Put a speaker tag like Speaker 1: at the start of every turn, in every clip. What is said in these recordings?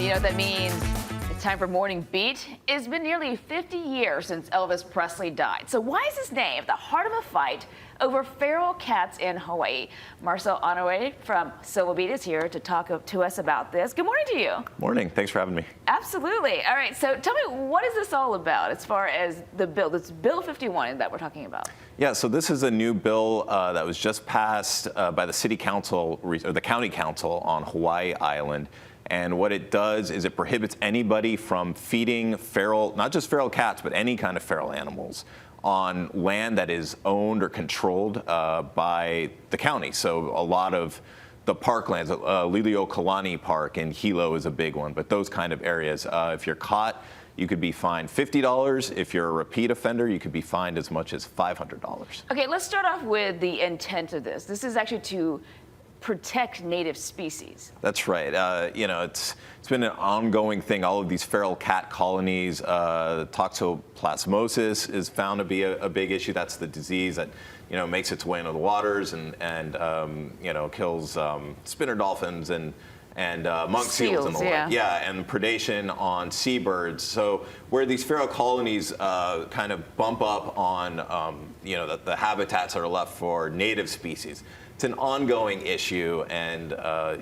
Speaker 1: You know what that means? It's time for Morning Beat. It's been nearly 50 years since Elvis Presley died. So why is his name at the heart of a fight over feral cats in Hawaii? Marcel Honoré from Civil Beat is here to talk to us about this. Good morning to you.
Speaker 2: Morning. Thanks for having me.
Speaker 1: Absolutely. All right. So tell me, what is this all about as far as the bill? This Bill 51 that we're talking about.
Speaker 2: Yeah, so this is a new bill that was just passed by the city council or the county council on Hawaii Island. And what it does is it prohibits anybody from feeding feral, not just feral cats, but any kind of feral animals on land that is owned or controlled by the county. So a lot of the parklands, Liliuokalani Park in Hilo is a big one, but those kind of areas, if you're caught, you could be fined $50. If you're a repeat offender, you could be fined as much as $500.
Speaker 1: Okay, let's start off with the intent of this. This is actually to protect native species.
Speaker 2: That's right. You know, it's been an ongoing thing. All of these feral cat colonies, toxoplasmosis is found to be a big issue. That's the disease that, you know, makes its way into the waters and you know, kills spinner dolphins and monk seals and the like. Yeah, and predation on seabirds. So where these feral colonies kind of bump up on, you know, the habitats that are left for native species. It's an ongoing issue, and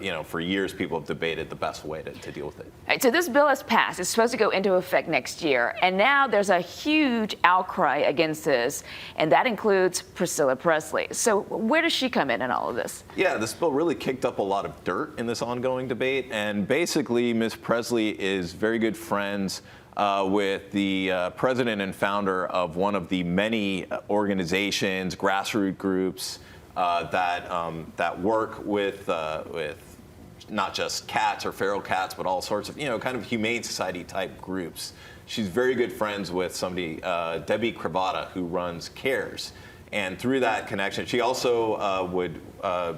Speaker 2: you know, for years people have debated the best way to deal with it.
Speaker 1: All right, so this bill has passed. It's supposed to go into effect next year, and now there's a huge outcry against this, and that includes Priscilla Presley. So where does she come in all of this?
Speaker 2: Yeah, this bill really kicked up a lot of dirt in this ongoing debate, and basically Ms. Presley is very good friends with the president and founder of one of the many organizations, grassroots groups, that work with not just cats or feral cats, but all sorts of, you know, kind of humane society type groups. She's very good friends with somebody, Debbie Crivata, who runs CARES. And through that connection, she also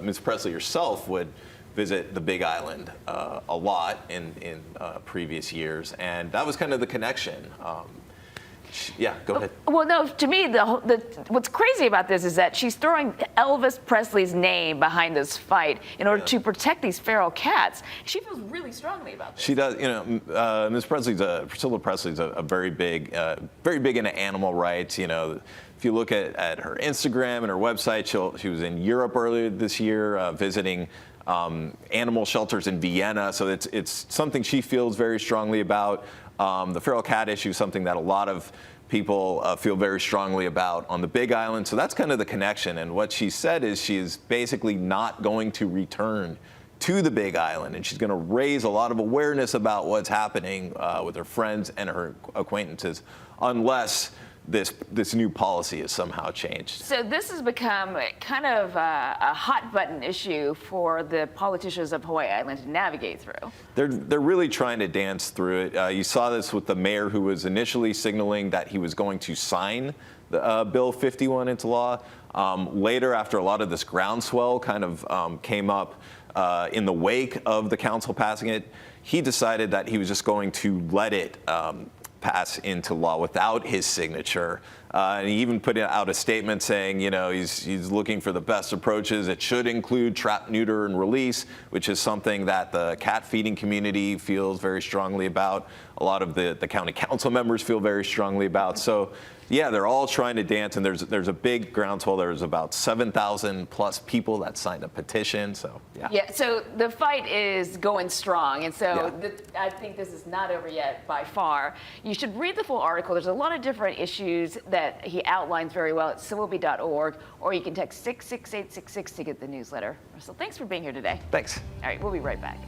Speaker 2: Ms. Presley herself would visit the Big Island a lot in previous years. And that was kind of the connection. Yeah, go ahead.
Speaker 1: Well, no, to me, what's crazy about this is that she's throwing Elvis Presley's name behind this fight in order to protect these feral cats. She feels really strongly about this.
Speaker 2: She does. You know, Priscilla Presley's a very big into animal rights. You know, if you look at her Instagram and her website, she was in Europe earlier this year visiting animal shelters in Vienna. So it's something she feels very strongly about. The feral cat issue is something that a lot of people feel very strongly about on the Big Island. So that's kind of the connection. And what she said is she is basically not going to return to the Big Island. And she's going to raise a lot of awareness about what's happening with her friends and her acquaintances unless this new policy is somehow changed.
Speaker 1: So this has become kind of a hot button issue for the politicians of Hawaii Island to navigate through.
Speaker 2: They're really trying to dance through it. You saw this with the mayor, who was initially signaling that he was going to sign the Bill 51 into law. Later, after a lot of this groundswell kind of came up in the wake of the council passing it, he decided that he was just going to let it pass into law without his signature. And he even put out a statement saying, you know, he's looking for the best approaches. It should include trap, neuter, and release, which is something that the cat feeding community feels very strongly about. A lot of the county council members feel very strongly about. So yeah, they're all trying to dance, and there's a big groundswell. There's about 7,000 plus people that signed a petition. So yeah.
Speaker 1: Yeah. So the fight is going strong, and so I think this is not over yet by far. You should read the full article. There's a lot of different issues that he outlines very well at civilbeat.org, or you can text 66866 to get the newsletter. So thanks for being here today.
Speaker 2: Thanks.
Speaker 1: All right, we'll be right back.